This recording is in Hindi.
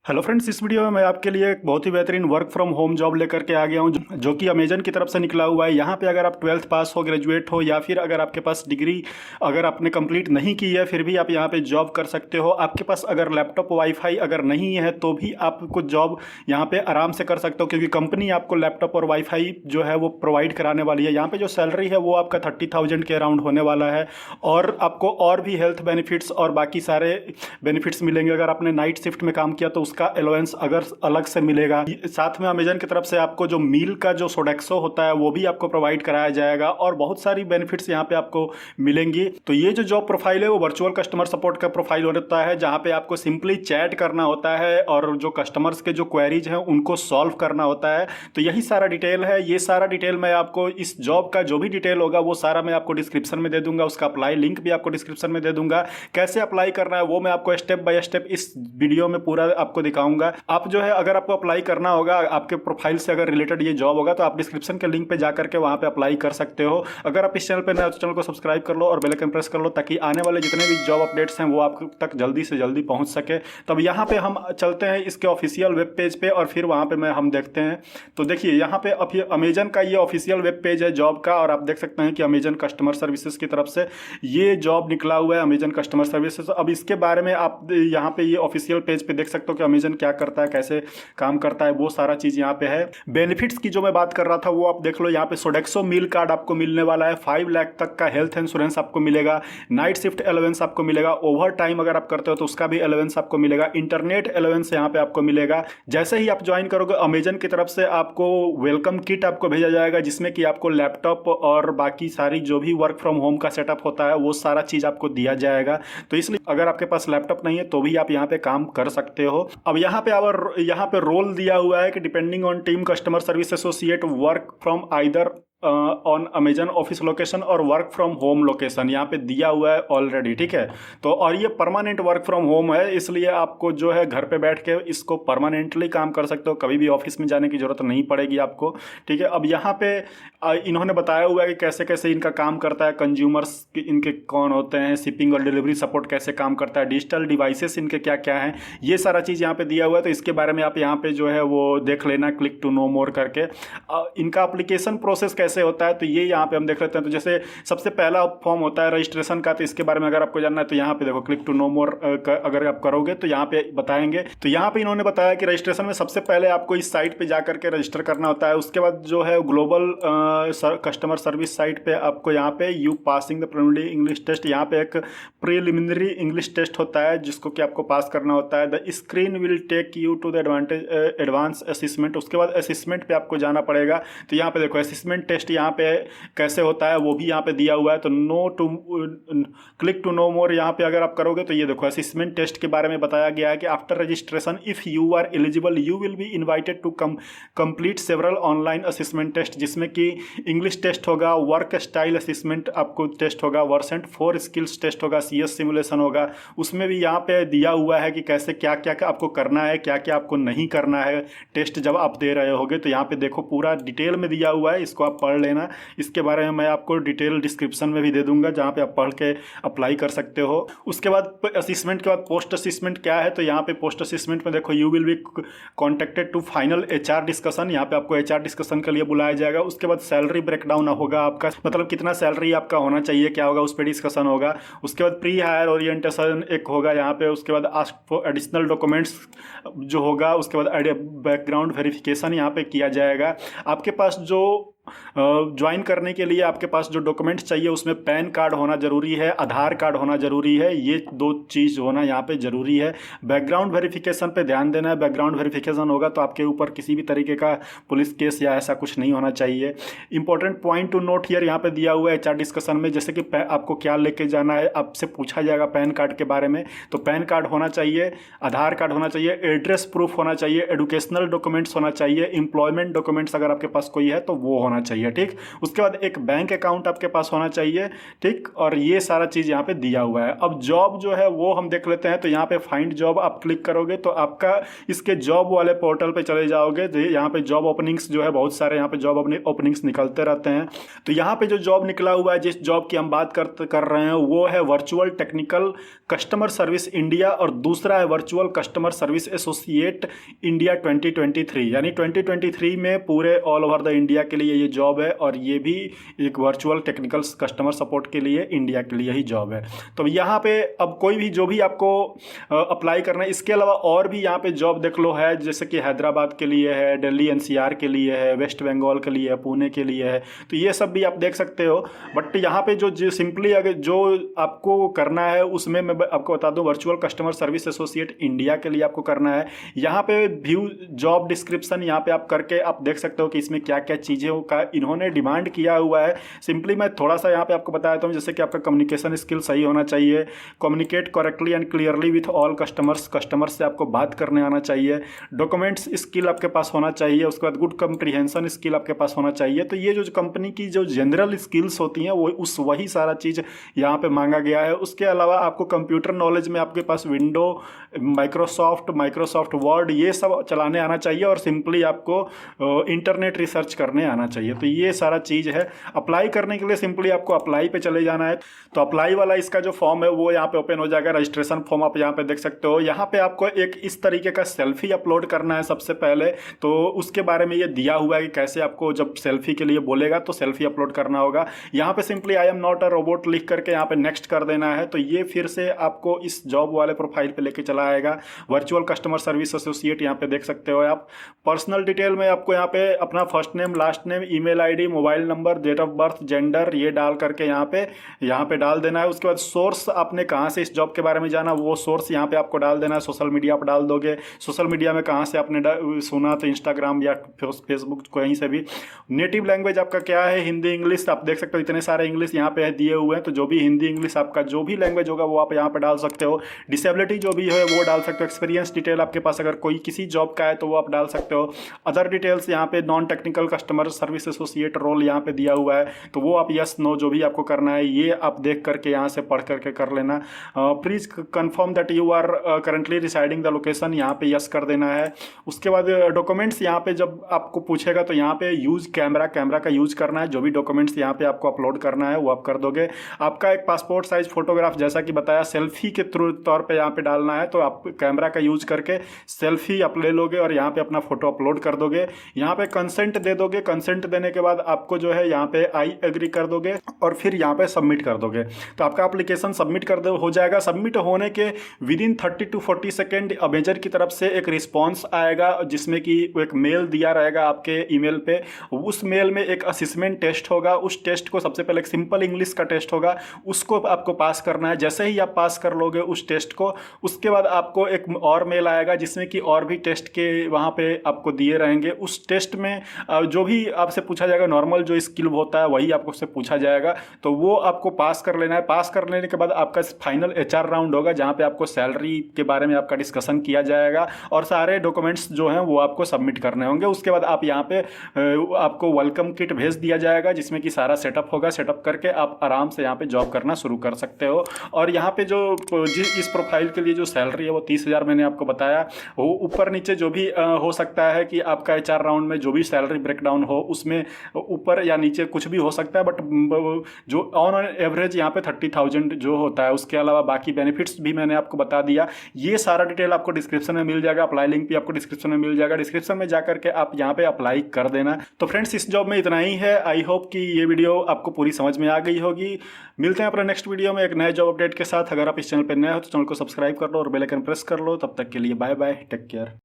हेलो फ्रेंड्स, इस वीडियो में मैं आपके लिए एक बहुत ही बेहतरीन वर्क फ्रॉम होम जॉब लेकर के आ गया हूं जो कि अमेजन की तरफ से निकला हुआ है। यहां पे अगर आप 12th पास हो, ग्रेजुएट हो, या फिर अगर आपके पास डिग्री अगर आपने कंप्लीट नहीं की है फिर भी आप यहां पे जॉब कर सकते हो। आपके पास अगर लैपटॉप वाईफाई अगर नहीं है तो भी आपको जॉब यहां पे आराम से कर सकते हो, क्योंकि कंपनी आपको लैपटॉप और वाईफाई जो है वो प्रोवाइड कराने वाली है। यहाँ पे जो सैलरी है वो आपका 30,000 के अराउंड होने वाला है, और आपको और भी हेल्थ बेनिफिट्स और बाकी सारे बेनिफिट्स मिलेंगे। अगर आपने नाइट शिफ्ट में काम किया तो उसका अलाउंस अगर अलग से मिलेगा। साथ में अमेजन की तरफ से आपको जो मील का जो सोडेक्सो होता है वो भी आपको प्रोवाइड कराया जाएगा, और बहुत सारी बेनिफिट्स यहाँ पे आपको मिलेंगी। तो ये जो जॉब प्रोफाइल है वो वर्चुअल कस्टमर सपोर्ट का प्रोफाइल होता है, जहाँ पे आपको सिंपली चैट करना होता है और जो कस्टमर्स के जो क्वेरीज हैं उनको सॉल्व करना होता है। तो यही सारा डिटेल है। ये सारा डिटेल मैं आपको इस जॉब का जो भी डिटेल होगा वो सारा मैं आपको डिस्क्रिप्शन में दे दूंगा। उसका अप्लाई लिंक भी आपको डिस्क्रिप्शन में दे दूंगा। कैसे अप्लाई करना है वो मैं आपको स्टेप बाय स्टेप इस वीडियो में पूरा आपको दिखाऊंगा। आप जो है अगर आपको अप्लाई करना होगा, आपके प्रोफाइल से अगर रिलेटेड ये जॉब होगा, तो आप डिस्क्रिप्शन के लिंक पे जा करके वहां पे अप्लाई कर सकते हो। अगर आप इस चैनल पे नए हो तो चैनल को सब्सक्राइब कर लो और बेल आइकन प्रेस कर लो, ताकि आने वाले जितने भी जॉब अपडेट्स हैं वो आप तक जल्दी से जल्दी पहुंच सके। तब यहाँ पे हम चलते हैं इसके ऑफिशियल वेब पेज पे, और फिर वहां पे हम देखते हैं। तो देखिए यहाँ पे अभी अमेजन का ये ऑफिशियल वेब पेज है जॉब का, और आप देख सकते हैं कि अमेजन कस्टमर सर्विसेज की तरफ से ये जॉब निकला हुआ है, अमेजन कस्टमर सर्विसेज। अब इसके बारे में आप यहाँ पे ये ऑफिशियल पेज पे देख सकते हो कि अमेजन क्या करता है, कैसे काम करता है, वो सारा चीज यहाँ पे है। बेनिफिट्स की जो मैं बात कर रहा था वो आप देख लो। यहाँ पे सोडेक्सो मील कार्ड आपको मिलने वाला है, 5 लाख तक का हेल्थ इंश्योरेंस आपको मिलेगा, नाइट शिफ्ट अलाउंस आपको मिलेगा, ओवर टाइम अगर आप करते हो तो उसका भी अलाउंस आपको मिलेगा, इंटरनेट अलाउंस यहाँ पे आपको मिलेगा। जैसे ही आप ज्वाइन करोगे अमेजन की तरफ से आपको वेलकम किट आपको भेजा जाएगा, जिसमें कि आपको लैपटॉप और बाकी सारी जो भी वर्क फ्रॉम होम का सेटअप होता है वो सारा चीज आपको दिया जाएगा। तो इसलिए अगर आपके पास लैपटॉप नहीं है तो भी आप यहाँ पे काम कर सकते हो। अब यहाँ पे रोल दिया हुआ है कि depending on team customer service associate work from either on Amazon office location और वर्क फ्रॉम होम लोकेशन यहाँ पे दिया हुआ है ऑलरेडी, ठीक है। तो और ये परमानेंट वर्क फ्रॉम होम है, इसलिए आपको जो है घर पे बैठ के इसको परमानेंटली काम कर सकते हो, कभी भी ऑफिस में जाने की जरूरत नहीं पड़ेगी आपको, ठीक है। अब यहाँ पे इन्होंने बताया हुआ है कि कैसे कैसे इनका काम करता है, कंज्यूमर्स इनके कौन होते हैं, शिपिंग और डिलीवरी सपोर्ट कैसे काम करता है, डिजिटल डिवाइसेस इनके क्या क्या हैं, ये सारा चीज़ यहाँ पे दिया हुआ है। तो इसके बारे में आप यहाँ पे जो है वो देख लेना, क्लिक टू नो मोर करके। इनका एप्लीकेशन प्रोसेस कैसे होता है तो ये यहाँ पे हम देख लेते हैं। तो जैसे सबसे पहला फॉर्म होता है रजिस्ट्रेशन का, तो इसके बारे में अगर आपको जानना है तो यहाँ पे देखो क्लिक टू नो मोर अगर आप करोगे तो यहाँ पे बताएंगे। तो यहाँ पे इन्होंने बताया कि रजिस्ट्रेशन में सबसे पहले आपको इस साइट पे जाकर के रजिस्टर करना होता है। उसके बाद जो है ग्लोबल कस्टमर सर्विस साइट पे आपको यहाँ पे you passing the preliminary English test, यहाँ पे एक प्रिलिमिनरी इंग्लिश टेस्ट होता है जिसको कि आपको पास करना होता है। The screen will take you to the advance assessment. उसके बाद असेसमेंट पे आपको जाना पड़ेगा। तो यहाँ पे देखो असेसमेंट टेस्ट यहाँ पे कैसे होता है वो भी यहाँ पे दिया हुआ है। तो क्लिक टू नो मोर यहाँ पे अगर आप करोगे तो ये देखो असेसमेंट टेस्ट के बारे में बताया गया है कि after registration if you are eligible you will be invited to complete several online assessment test, जिसमें कि इंग्लिश टेस्ट होगा, वर्क स्टाइल असेसमेंट आपको टेस्ट होगा, वर्सेंट 4 स्किल्स टेस्ट होगा, CS सिमुलेशन होगा। उसमें भी यहाँ पे दिया हुआ है कि कैसे क्या क्या आपको करना है, क्या क्या आपको नहीं करना है टेस्ट जब आप दे रहे होगे। तो यहाँ पे देखो पूरा डिटेल में दिया हुआ है, इसको आप पढ़ लेना। इसके बारे में मैं आपको डिटेल डिस्क्रिप्शन में भी दे दूंगा, जहाँ पे आप पढ़ के अप्लाई कर सकते हो। उसके बाद असेसमेंट के बाद पोस्ट असेसमेंट क्या है, तो यहाँ पे पोस्ट असेसमेंट में देखो you will be contacted to final HR discussion, यहाँ पे आपको HR डिस्कशन के लिए बुलाया जाएगा। उसके बाद सैलरी ब्रेकडाउन होगा आपका, मतलब कितना सैलरी आपका होना चाहिए, क्या होगा उस पर डिस्कशन होगा। उसके बाद प्री हायर ओरिएंटेशन एक होगा यहाँ पे। उसके बाद आस्क फॉर एडिशनल डॉक्यूमेंट्स जो होगा, उसके बाद बैकग्राउंड वेरिफिकेशन यहाँ पे किया जाएगा। आपके पास जो ज्वाइन करने के लिए आपके पास जो डॉक्यूमेंट्स चाहिए उसमें पैन कार्ड होना जरूरी है, आधार कार्ड होना जरूरी है, ये 2 चीज़ होना यहाँ पे जरूरी है। बैकग्राउंड वेरिफिकेशन पे ध्यान देना है, बैकग्राउंड वेरिफिकेशन होगा तो आपके ऊपर किसी भी तरीके का पुलिस केस या ऐसा कुछ नहीं होना चाहिए। Important point two note here यहाँ पे दिया हुआ है HR डिस्कशन में, जैसे कि आपको क्या लेके जाना है, आपसे पूछा जाएगा पैन कार्ड के बारे में। तो पैन कार्ड होना चाहिए, आधार कार्ड होना चाहिए, एड्रेस प्रूफ होना चाहिए, एजुकेशनल डॉक्यूमेंट्स होना चाहिए, एम्प्लॉयमेंट डॉक्यूमेंट्स अगर आपके पास कोई है तो वो होना होना चाहिए, ठीक। उसके बाद एक बैंक अकाउंट आपके पास होना चाहिए, ठीक। और ये सारा चीज़ यहाँ पे दिया हुआ है। अब जॉब जो है वो हम देख लेते हैं। तो यहाँ पे फाइंड जॉब आप क्लिक करोगे तो आपका इसके जॉब वाले पोर्टल पे चले जाओगे तो यहाँ पे जॉब ओपनिंग्स जो है बहुत सारे यहाँ पे जॉब ओपनिंग्स निकलते रहते हैं। तो यहाँ पे जो जॉब निकला हुआ है, जिस जॉब की हम बात कर रहे हैं, वो है virtual technical customer service India और दूसरा है virtual customer service associate India 2023। यानी 2023 में पूरे ऑल ओवर द इंडिया के लिए ये जॉब है और ये भी एक वर्चुअल टेक्निकल कस्टमर सपोर्ट के लिए इंडिया के लिए ही जॉब है। तो यहाँ पे अब कोई भी जो भी आपको अप्लाई करना है, इसके अलावा और भी यहाँ पे जॉब देख लो है, जैसे कि हैदराबाद के लिए है, दिल्ली एनसीआर के लिए है, वेस्ट बंगाल के लिए है, पुणे के लिए है। तो ये सब भी आप देख सकते हो। बट यहाँ पे जो सिंपली अगर जो आपको करना है उसमें मैं आपको बता दूं, virtual customer service associate India के लिए आपको करना है। यहाँ पे व्यू जॉब डिस्क्रिप्शन यहाँ पे आप करके आप देख सकते हो कि इसमें क्या क्या चीज़ें का इन्होंने डिमांड किया हुआ है। सिंपली मैं थोड़ा सा यहाँ पे आपको बता देता हूँ, जैसे कि आपका कम्युनिकेशन स्किल सही होना चाहिए, communicate correctly and clearly with all customers से आपको बात करने आना चाहिए, डॉक्यूमेंट्स स्किल आपके पास होना चाहिए, उसके बाद गुड कंप्रीहेंशन स्किल आपके पास होना चाहिए। तो ये जो कंपनी की जो जनरल स्किल्स होती हैं वो वही सारा चीज़ यहाँ पे मांगा गया है। उसके अलावा आपको कंप्यूटर नॉलेज में आपके पास विंडो, माइक्रोसॉफ्ट वर्ड ये सब चलाने आना चाहिए और सिंपली आपको इंटरनेट रिसर्च करने आना चाहिए। तो ये सारा चीज़ है। अप्लाई करने के लिए सिंपली आपको अप्लाई पे चले जाना है। तो अप्लाई वाला इसका जो फॉर्म है वो यहाँ पे ओपन हो जाएगा। रजिस्ट्रेशन फॉर्म आप यहाँ पे देख सकते हो। यहाँ पे आपको एक इस तरीके का सेल्फी अपलोड करना है सबसे पहले। तो उसके बारे में ये दिया हुआ है कि कैसे आपको जब सेल्फी के लिए बोलेगा तो सेल्फी अपलोड करना होगा। यहाँ पे simply I am not a robot लिख करके यहाँ पे नेक्स्ट कर देना है। तो ये फिर से आपको इस जॉब वाले प्रोफाइल पे लेके चला आएगा। वर्चुअल कस्टमर सर्विस एसोसिएट यहाँ पे देख सकते हो आप। पर्सनल डिटेल में आपको यहाँ पे अपना first name, last name, email ID, mobile number, date of birth, gender ये डाल करके यहाँ पे डाल देना है। उसके बाद सोर्स आपने कहाँ से इस जॉब के बारे में जाना वो सोर्स यहाँ पे आपको डाल देना है। सोशल मीडिया आप डाल दोगे, सोशल मीडिया में कहाँ से आपने सुना, तो इंस्टाग्राम या फेसबुक कहीं से भी। नेटिव लैंग्वेज आपका क्या है, हिंदी इंग्लिश, आप देख सकते हो इतने सारे इंग्लिश यहाँ पे दिए हुए हैं। तो जो भी हिंदी इंग्लिश आपका जो भी लैंग्वेज होगा वो आप यहाँ पे डाल सकते हो। डिसेबिलिटी जो भी है वो डाल सकते हो। एक्सपीरियंस डिटेल आपके पास अगर कोई किसी जॉब का है तो वो आप डाल सकते हो। अदर डिटेल्स यहाँ पे non technical customer service associate role यहाँ पे दिया हुआ है तो वो आप यस नो जो भी आपको करना है ये आप देख करके यहाँ से पढ़ करके कर लेना। Please confirm that you are currently residing the location, यहाँ पे यस कर देना है। उसके बाद डॉक्यूमेंट्स यहाँ पे जब आपको पूछेगा तो यहाँ पे यूज कैमरा का यूज करना है। जो भी डॉक्यूमेंट्स यहाँ पे आपको अपलोड करना है वो आप कर दोगे। आपका एक पासपोर्ट साइज फोटोग्राफ जैसा कि बताया सेल्फी के तौर पे यहाँ पे डालना है। तो आप कैमरा का यूज करके सेल्फी आप ले लोगे और यहाँ पे अपना फोटो अपलोड कर दोगे। यहाँ पे कंसेंट दे दोगे। कंसेंट देने के बाद आपको जो है यहाँ पे आई एग्री कर दोगे और फिर यहाँ पे सबमिट कर दोगे। तो आपका एप्लीकेशन सबमिट हो जाएगा। सबमिट होने के विदिन 30 to 40 सेकेंड अमेजर की तरफ से एक रिस्पॉन्स आएगा जिसमें कि एक मेल दिया रहेगा आपके ईमेल पे। उस मेल में एक असेसमेंट टेस्ट होगा। उस टेस्ट को सबसे पहले एक सिंपल इंग्लिश का टेस्ट होगा, उसको आपको पास करना है। जैसे ही आप पास कर लोगे उस टेस्ट को, उसके बाद आपको एक और मेल आएगा जिसमें कि और भी टेस्ट के वहाँ पे आपको दिए रहेंगे। उस टेस्ट में जो भी आपसे पूछा जाएगा, नॉर्मल जो स्किल होता है वही आपको से पूछा जाएगा। तो वो आपको पास कर लेना है। पास कर लेने के बाद आपका फाइनल एचआर राउंड होगा जहाँ पे आपको सैलरी के बारे में आपका डिस्कशन किया जाएगा और सारे डॉक्यूमेंट्स जो हैं वो आपको सबमिट करने होंगे। उसके बाद आप यहाँ पे आपको वेलकम किट भेज दिया जाएगा जिसमें कि सारा सेटअप होगा। सेटअप करके आप आराम से यहाँ पे जॉब करना शुरू कर सकते हो। और यहाँ पे जो इस प्रोफाइल के लिए जो सैलरी है वो 30,000 मैंने आपको बताया। वो ऊपर नीचे जो भी हो सकता है कि आपका एचआर राउंड में जो भी सैलरी ब्रेकडाउन हो उसमें ऊपर या नीचे कुछ भी हो सकता है। बट जो ऑन एवरेज यहाँ पे 30,000 जो होता है। उसके अलावा बाकी बेनिफिट्स भी मैंने आपको बता दिया। ये सारा डिटेल आपको डिस्क्रिप्शन में मिल जाएगा। अप्लाई लिंक भी आपको डिस्क्रिप्शन में मिल जाएगा। डिस्क्रिप्शन में जाकर के आप यहाँ पे अप्लाई कर देना। तो फ्रेंड्स इस जॉब में इतना ही है। आई होप कि ये वीडियो आपको पूरी समझ में आ गई होगी। मिलते हैं अपने नेक्स्ट वीडियो में एक नए जॉब अपडेट के साथ। अगर आप इस चैनल पर नए हो तो चैनल को सब्सक्राइब कर लो और बेल आइकन प्रेस कर लो। तब तक के लिए बाय बाय, टेक केयर।